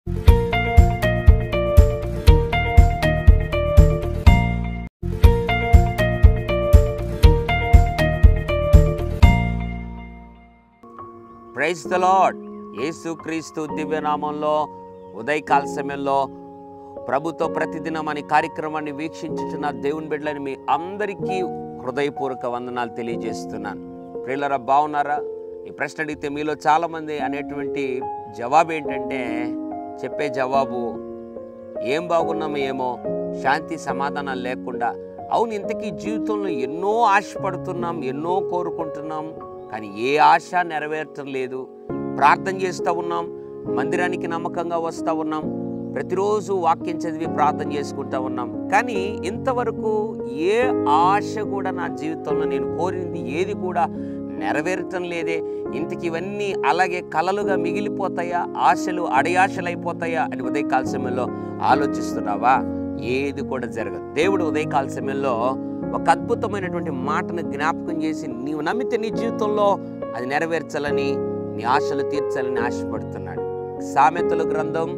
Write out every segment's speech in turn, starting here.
Praise the lord. యేసుక్రీస్తు దివ్యనామంలో ఉదయకాల సమయంలో ప్రభుతో ప్రతిదినం అనే కార్యక్రమాన్ని వీక్షించుచున్న దేవుని బిడ్డలని మీ అందరికీ హృదయపూర్వక వందనాలు తెలియజేస్తున్నాను. ప్రియులారా, బాగున్నారా? ఈ ప్రశ్న అడిగితే మీలో చాలామంది అనేటువంటి జవాబు ఏంటంటే, చెప్పే జవాబు ఏం బాగున్నామో ఏమో, శాంతి సమాధానాలు లేకుండా. అవును, ఇంతకీ జీవితంలో ఎన్నో ఆశపడుతున్నాం, ఎన్నో కోరుకుంటున్నాం, కానీ ఏ ఆశ నెరవేరటం లేదు. ప్రార్థన చేస్తూ ఉన్నాం, మందిరానికి నమ్మకంగా వస్తూ ఉన్నాం, ప్రతిరోజు వాక్యం చదివి ప్రార్థన చేసుకుంటూ ఉన్నాం, కానీ ఇంతవరకు ఏ ఆశ కూడా నా జీవితంలో నేను కోరింది ఏది కూడా నెరవేరటం లేదే. ఇంతకు ఇవన్నీ అలాగే కలలుగా మిగిలిపోతాయా, ఆశలు అడయాశలు అయిపోతాయా అని ఉదయకాల సమయంలో ఆలోచిస్తున్నావా? ఏది కూడా జరగదు. దేవుడు ఉదయకాల సమయంలో ఒక అద్భుతమైనటువంటి మాటను జ్ఞాపకం చేసి, నీవు నమ్మితే నీ జీవితంలో అది నెరవేర్చాలని, నీ ఆశలు తీర్చాలని ఆశపడుతున్నాడు. సామెతల గ్రంథం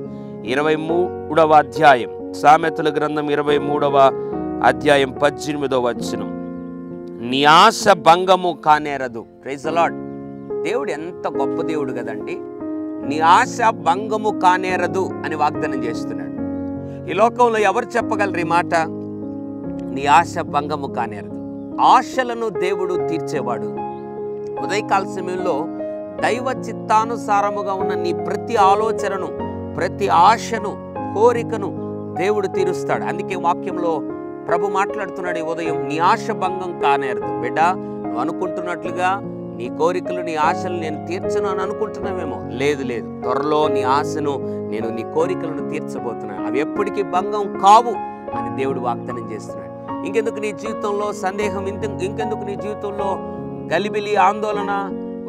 23వ అధ్యాయం, సామెతల గ్రంథం 23వ అధ్యాయం 18వ వచనం, నీ ఆశ భంగము కానేరదు. Praise the Lord. దేవుడు ఎంత గొప్ప దేవుడు కదండి. నీ ఆశ భంగము కానేరదు అని వాగ్దానం చేస్తున్నాడు. ఈ లోకంలో ఎవరు చెప్పగలరు ఈ మాట? నీ ఆశ భంగము కానేరదు. ఆశలను దేవుడు తీర్చేవాడు. ఉదయకాల సమయంలో దైవ చిత్తానుసారముగా ఉన్న నీ ప్రతి ఆలోచనను, ప్రతి ఆశను, కోరికను దేవుడు తీరుస్తాడు. అందుకే వాక్యంలో ప్రభు మాట్లాడుతున్నాడు ఈ ఉదయం, నీ ఆశ భంగం కానేరదు. బిడ్డ, నువ్వు అనుకుంటున్నట్లుగా నీ కోరికలు, నీ ఆశలు నేను తీర్చను అని అనుకుంటున్నావేమో. లేదు లేదు, త్వరలో నీ ఆశను నేను, నీ కోరికలను తీర్చబోతున్నాను. అవి ఎప్పటికీ భంగం కావు అని దేవుడు వాగ్దానం చేస్తున్నాడు. ఇంకెందుకు నీ జీవితంలో సందేహం, ఇంకెందుకు నీ జీవితంలో గలిబిలి, ఆందోళన?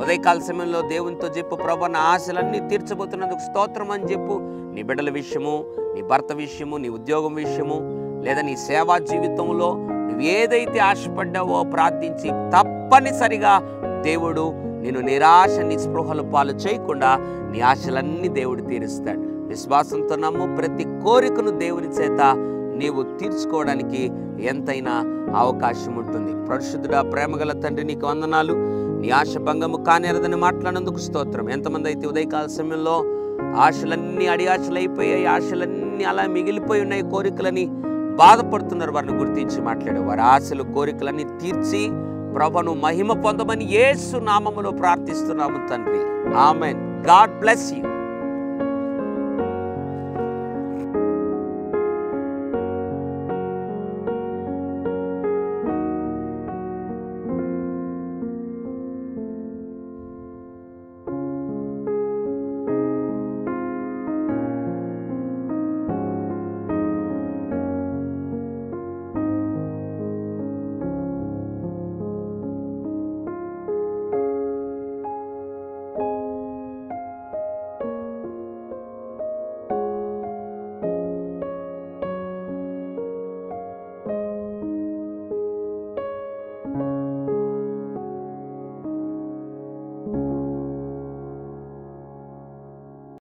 ఉదయకాల సమయంలో దేవునితో చెప్పు, ప్రభు నా ఆశలన్నీ తీర్చబోతున్నందుకు స్తోత్రం అని చెప్పు. నీ బిడ్డల విషయము, నీ భర్త విషయము, నీ ఉద్యోగం విషయము, లేదా నీ సేవా జీవితంలో నువ్వు ఏదైతే ఆశపడ్డావో ప్రార్థించి, తప్పనిసరిగా దేవుడు నేను నిరాశ నిస్పృహలు పాలు చేయకుండా నీ ఆశలన్నీ దేవుడు తీరుస్తాడు. విశ్వాసంతో నమ్ము. ప్రతి కోరికను దేవుని చేత నీవు తీర్చుకోవడానికి ఎంతైనా అవకాశం ఉంటుంది. పరిశుద్ధుడా, ప్రేమగల తండ్రి, నీకు వందనాలు. నీ ఆశ భంగము కానేరదని మాట్లాడినందుకు స్తోత్రం. ఎంతమంది అయితే ఉదయకాల సమయంలో ఆశలన్నీ అడియాశలు అయిపోయాయి, ఆశలన్నీ అలా మిగిలిపోయి ఉన్నాయి, కోరికలని బాధపడుతున్నారు, వారిని గుర్తించి మాట్లాడే వారి ఆశలు, కోరికలన్నీ తీర్చి ప్రభువును మహిమ పొందమని యేసు నామములో ప్రార్థిస్తున్నాము తండ్రి. ఆమెన్. God bless you.